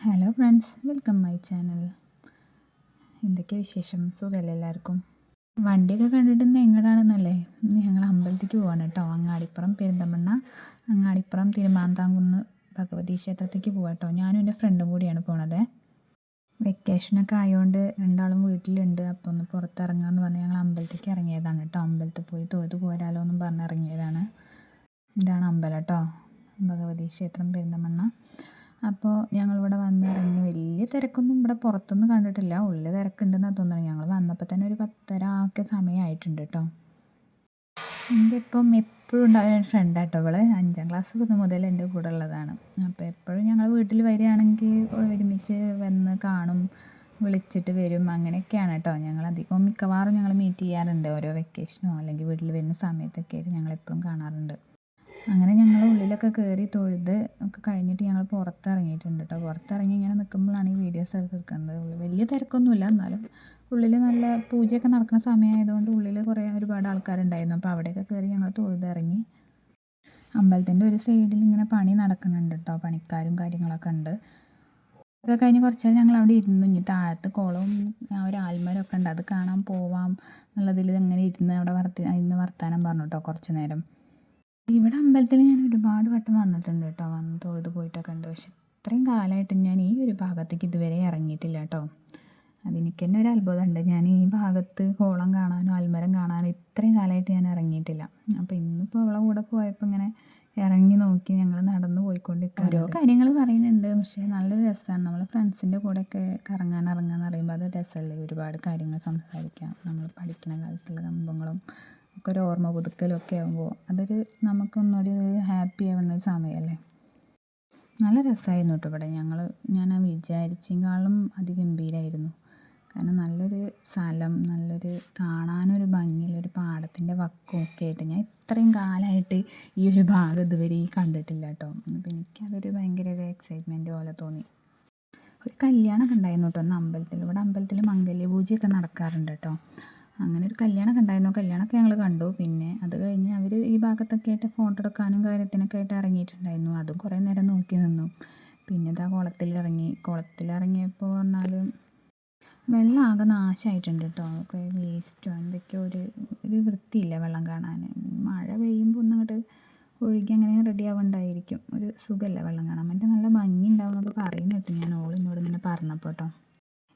Hello friends, welcome my channel. എന്തൊക്കെ വിശേഷം? സുഖമല്ലേ എല്ലാവർക്കും? വണ്ടിയൊക്കെ കണ്ടിട്ട് എങ്ങോട്ടാണെന്നല്ലേ? ഞങ്ങൾ അമ്പലത്തേക്ക് പോവാണ് കേട്ടോ. അങ്ങാടിപ്പുറം പെരിന്തമണ്ണ, അങ്ങാടിപ്പുറം തിരുമാന്താംകുന്ന് ഭഗവതി ക്ഷേത്രത്തേക്ക് പോവാം കേട്ടോ. ഞാനും എൻ്റെ ഫ്രണ്ടും കൂടിയാണ് പോണത്. വെക്കേഷനൊക്കെ ആയതുകൊണ്ട് രണ്ടാളും വീട്ടിലുണ്ട്. അപ്പോൾ ഒന്ന് പുറത്തിറങ്ങാമെന്ന് പറഞ്ഞ് ഞങ്ങൾ അമ്പലത്തേക്ക് ഇറങ്ങിയതാണ് കേട്ടോ. അമ്പലത്തിൽ പോയി തൊഴുത് പോരാലോ എന്നും പറഞ്ഞ് ഇറങ്ങിയതാണ്. ഇതാണ് അമ്പലം കേട്ടോ, ഭഗവതി ക്ഷേത്രം പെരിന്തമണ്ണ. അപ്പോൾ ഞങ്ങളിവിടെ വന്നിറങ്ങി. വലിയ തിരക്കൊന്നും ഇവിടെ പുറത്തൊന്നും കണ്ടിട്ടില്ല. ഉള്ളിൽ തിരക്കുണ്ടെന്നാണ് തോന്നുന്നത്. ഞങ്ങൾ വന്നപ്പോൾ തന്നെ ഒരു 10:30 ഒക്കെ സമയമായിട്ടുണ്ട് കേട്ടോ. എൻ്റെ ഇപ്പം എപ്പോഴും ഉണ്ടായ ഒരു ഫ്രണ്ടാട്ടോ ഇവള്. 5ാം ക്ലാസ് മുതൽ എൻ്റെ കൂടെ ഉള്ളതാണ്. അപ്പോൾ എപ്പോഴും ഞങ്ങൾ വീട്ടിൽ വരികയാണെങ്കിൽ ഒരുമിച്ച് വന്ന് കാണും, വിളിച്ചിട്ട് വരും, അങ്ങനെയൊക്കെയാണ് കേട്ടോ. ഞങ്ങൾ മിക്കവാറും ഞങ്ങൾ മീറ്റ് ചെയ്യാറുണ്ട്. ഓരോ വെക്കേഷനോ അല്ലെങ്കിൽ വീട്ടിൽ വരുന്ന സമയത്തൊക്കെ ആയിട്ട് ഞങ്ങളെപ്പോഴും കാണാറുണ്ട്. അങ്ങനെ ഞങ്ങൾ ഉള്ളിലൊക്കെ കയറി തൊഴുത് ഒക്കെ കഴിഞ്ഞിട്ട് ഞങ്ങൾ പുറത്തിറങ്ങിയിട്ടുണ്ട് കേട്ടോ. പുറത്തിറങ്ങി ഇങ്ങനെ നിൽക്കുമ്പോഴാണ് ഈ വീഡിയോസൊക്കെ എടുക്കുന്നത്. വലിയ തിരക്കൊന്നുമില്ല, എന്നാലും ഉള്ളിൽ നല്ല പൂജയൊക്കെ നടക്കുന്ന സമയമായതുകൊണ്ട് ഉള്ളിൽ ഒരുപാട് ആൾക്കാരുണ്ടായിരുന്നു. അപ്പോൾ അവിടെയൊക്കെ കയറി ഞങ്ങൾ തൊഴുതിറങ്ങി. അമ്പലത്തിൻ്റെ ഒരു സൈഡിൽ ഇങ്ങനെ പണി നടക്കുന്നുണ്ട് കേട്ടോ. പണിക്കാരും കാര്യങ്ങളൊക്കെ ഉണ്ട്. അതൊക്കെ കഴിഞ്ഞ് കുറച്ച് നേരം ഞങ്ങൾ അവിടെ ഇരുന്നു. ഇനി താഴത്ത് കുളവും ഒരു ആൽമരമൊക്കെ ഉണ്ട്, അത് കാണാൻ പോവാം എന്നുള്ളതിൽ ഇങ്ങനെ ഇരുന്ന് അവിടെ ഇന്ന് വർത്താനം പറഞ്ഞു കേട്ടോ കുറച്ച് നേരം. ഇവിടെ അമ്പലത്തിൽ ഞാൻ ഒരുപാട് വട്ടം വന്നിട്ടുണ്ട് കേട്ടോ. വന്ന് തൊഴുത് പോയിട്ടൊക്കെ ഉണ്ട്. പക്ഷെ ഇത്രയും കാലമായിട്ട് ഞാൻ ഈ ഒരു ഭാഗത്തേക്ക് ഇതുവരെ ഇറങ്ങിയിട്ടില്ല കേട്ടോ. അതെനിക്ക് തന്നെ ഒരു അത്ഭുതമുണ്ട്. ഞാൻ ഈ ഭാഗത്ത് കുളം കാണാനോ ആൽമരം കാണാനോ ഇത്രയും കാലമായിട്ട് ഞാൻ ഇറങ്ങിയിട്ടില്ല. അപ്പോൾ ഇന്നിപ്പോൾ അവളെ കൂടെ പോയപ്പോൾ ഇങ്ങനെ ഇറങ്ങി നോക്കി. ഞങ്ങൾ നടന്ന് പോയിക്കൊണ്ടിരിക്കുക. ഓരോ കാര്യങ്ങൾ പറയുന്നുണ്ട്. പക്ഷേ നല്ലൊരു രസമാണ്. നമ്മൾ ഫ്രണ്ട്സിൻ്റെ കൂടെയൊക്കെ കറങ്ങാൻ ഇറങ്ങുകയെന്ന് പറയുമ്പോൾ അത് രസമല്ലേ. ഒരുപാട് കാര്യങ്ങൾ സംസാരിക്കാം. നമ്മൾ പഠിക്കുന്ന കാലത്തുള്ള സംഭവങ്ങളും ഒക്കെ ഒരു ഓർമ്മ പുതുക്കലൊക്കെ ആകുമ്പോൾ അതൊരു നമുക്കൊന്നുകൂടി ഒരു ഹാപ്പി ആവുന്ന ഒരു സമയമല്ലേ. നല്ല രസമായിരുന്നു കേട്ടോ ഇവിടെ. ഞാൻ വിചാരിച്ചേക്കാളും അതിഗംഭീരമായിരുന്നു. കാരണം നല്ലൊരു സ്ഥലം, നല്ലൊരു കാണാനൊരു ഭംഗിയുള്ളൊരു പാടത്തിൻ്റെ വക്കും ഒക്കെ ആയിട്ട് ഞാൻ ഇത്രയും കാലമായിട്ട് ഈ ഒരു ഭാഗം ഇതുവരെ കണ്ടിട്ടില്ല കേട്ടോ. അപ്പോൾ എനിക്കതൊരു ഭയങ്കര ഒരു എക്സൈറ്റ്മെൻറ്റ് പോലെ തോന്നി. ഒരു കല്യാണമൊക്കെ ഉണ്ടായിരുന്നു കേട്ടോ അന്ന് അമ്പലത്തിൽ. ഇവിടെ അമ്പലത്തിൽ മംഗല്യ പൂജയൊക്കെ നടക്കാറുണ്ട് കേട്ടോ. അങ്ങനെ ഒരു കല്യാണമൊക്കെ ഉണ്ടായിരുന്നു. കല്യാണമൊക്കെ ഞങ്ങൾ കണ്ടു. പിന്നെ അത് കഴിഞ്ഞ് അവർ ഈ ഭാഗത്തൊക്കെ ആയിട്ട് ഫോട്ടോ എടുക്കാനും കാര്യത്തിനൊക്കെ ആയിട്ട് ഇറങ്ങിയിട്ടുണ്ടായിരുന്നു. അതും കുറേ നേരം നോക്കി നിന്നു. പിന്നെ ഇതാ കുളത്തിലിറങ്ങിയപ്പോൾ പറഞ്ഞാൽ വെള്ളം ആകെ നാശമായിട്ടുണ്ട് കേട്ടോ. വേസ്റ്റോ എന്തൊക്കെയോ ഒരു വൃത്തിയില്ല വെള്ളം കാണാൻ. മഴ പെയ്യുമ്പോൾ ഒന്നങ്ങോട്ട് ഒഴുകി അങ്ങനെ റെഡി ആവുന്നുണ്ടായിരിക്കും. ഒരു സുഖമല്ല വെള്ളം കാണാൻ. മറ്റേ നല്ല ഭംഗി ഉണ്ടാവും എന്നൊക്കെ പറയുന്നു കേട്ടോ. ഞാൻ ഓളിനോട് ഇങ്ങനെ പറഞ്ഞപ്പോൾ കേട്ടോ.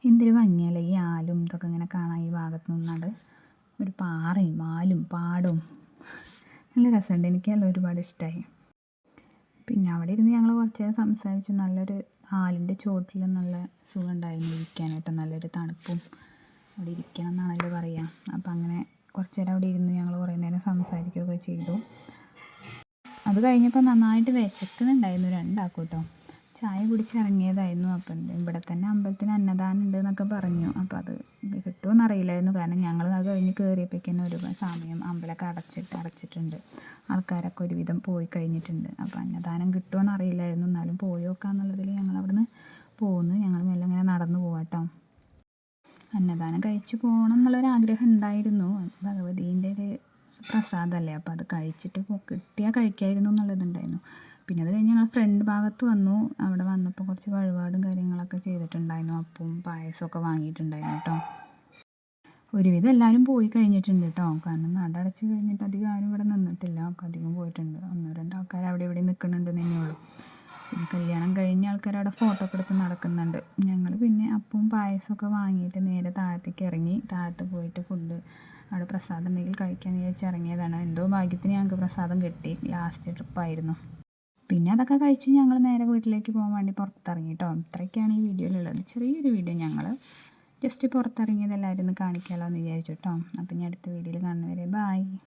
എന്തൊരു ഭംഗിയല്ലേ ഈ ആലും ഇതൊക്കെ ഇങ്ങനെ കാണാൻ. ഈ ഭാഗത്ത് നിന്നാണ്ട് ഒരു പാറയും ആലും പാടവും നല്ല രസമുണ്ട്. എനിക്കല്ല ഒരുപാട് ഇഷ്ടമായി. പിന്നെ അവിടെ ഇരുന്ന് ഞങ്ങൾ കുറച്ച് നേരം സംസാരിച്ചു. നല്ലൊരു ആലിൻ്റെ ചോട്ടിൽ നല്ല സുഖം ഉണ്ടായിരുന്നു ഇരിക്കാനായിട്ട്. നല്ലൊരു തണുപ്പും. അവിടെ ഇരിക്കണം എന്നാണല്ലോ പറയുക. അപ്പം അങ്ങനെ കുറച്ച് നേരം അവിടെ ഇരുന്ന് ഞങ്ങൾ കുറേ നേരം സംസാരിക്കുകയൊക്കെ ചെയ്തു. അത് കഴിഞ്ഞപ്പോൾ നന്നായിട്ട് വിശക്കുന്നുണ്ടായിരുന്നു രണ്ടാൾക്കും കേട്ടോ. ചായ കുടിച്ചിറങ്ങിയതായിരുന്നു. അപ്പം ഇവിടെ തന്നെ അമ്പലത്തിന് അന്നദാനം ഉണ്ട് എന്നൊക്കെ പറഞ്ഞു. അപ്പോൾ അത് കിട്ടുമോയെന്ന് അറിയില്ലായിരുന്നു. കാരണം ഞങ്ങൾ അത് കഴിഞ്ഞ് കയറിയപ്പോഴേക്കും ഒരു സമയം അമ്പലമൊക്കെ അടച്ചിട്ടുണ്ട്. ആൾക്കാരൊക്കെ ഒരുവിധം പോയി കഴിഞ്ഞിട്ടുണ്ട്. അപ്പോൾ അന്നദാനം കിട്ടുമോയെന്ന് അറിയില്ലായിരുന്നു. എന്നാലും പോയി നോക്കാമെന്നുള്ളതിൽ ഞങ്ങൾ അവിടുന്ന് പോന്നു. ഞങ്ങൾ മെല്ലെ ഇങ്ങനെ നടന്നു പോവാം കേട്ടോ. അന്നദാനം കഴിച്ച് പോകണം എന്നുള്ളൊരാഗ്രഹം ഉണ്ടായിരുന്നു. ഭഗവതീൻ്റെ ഒരു പ്രസാദമല്ലേ. അപ്പോൾ അത് കിട്ടിയാൽ കഴിക്കായിരുന്നു എന്നുള്ളതുണ്ടായിരുന്നു. പിന്നെ അത് കഴിഞ്ഞ് ഞങ്ങൾ ഫ്രണ്ട് ഭാഗത്ത് വന്നു. അവിടെ വന്നപ്പോൾ കുറച്ച് വഴിപാടും കാര്യങ്ങളൊക്കെ ചെയ്തിട്ടുണ്ടായിരുന്നു. അപ്പവും പായസമൊക്കെ വാങ്ങിയിട്ടുണ്ടായിരുന്നു കേട്ടോ. ഒരുവിധം എല്ലാവരും പോയി കഴിഞ്ഞിട്ടുണ്ട് കേട്ടോ. കാരണം നട അടച്ച് കഴിഞ്ഞിട്ട് അധികം ആരും ഇവിടെ നിന്നിട്ടില്ല. ഒക്കെ അധികം പോയിട്ടുണ്ട്. 1-2 ആൾക്കാർ അവിടെ ഇവിടെ നിൽക്കുന്നുണ്ടെന്ന് തന്നെയുള്ളൂ. പിന്നെ കല്യാണം കഴിഞ്ഞ ആൾക്കാർ അവിടെ ഫോട്ടോ ഒക്കെ എടുത്ത് നടക്കുന്നുണ്ട്. ഞങ്ങൾ പിന്നെ അപ്പവും പായസമൊക്കെ വാങ്ങിയിട്ട് നേരെ താഴത്തേക്ക് ഇറങ്ങി. താഴത്ത് പോയിട്ട് അവിടെ പ്രസാദം ഉണ്ടെങ്കിൽ കഴിക്കാമെന്ന് വിചാരിച്ച് ഇറങ്ങിയതാണ്. എന്തോ ഭാഗ്യത്തിന് ഞങ്ങൾക്ക് പ്രസാദം കിട്ടി. ലാസ്റ്റ് ട്രിപ്പായിരുന്നു. പിന്നെ അതൊക്കെ കഴിച്ച് ഞങ്ങൾ നേരെ വീട്ടിലേക്ക് പോകാൻ വേണ്ടി പുറത്തിറങ്ങി കേട്ടോ. ഇത്രയൊക്കെയാണ് ഈ വീഡിയോയിലുള്ളത്. ചെറിയൊരു വീഡിയോ ഞങ്ങൾ ജസ്റ്റ് പുറത്തിറങ്ങിയത് എല്ലാവരും ഒന്ന് കാണിക്കാമല്ലോ എന്ന് വിചാരിച്ചു കേട്ടോ. അപ്പം ഇനി അടുത്ത വീഡിയോയിൽ കാണുന്നവരെ ബായ്.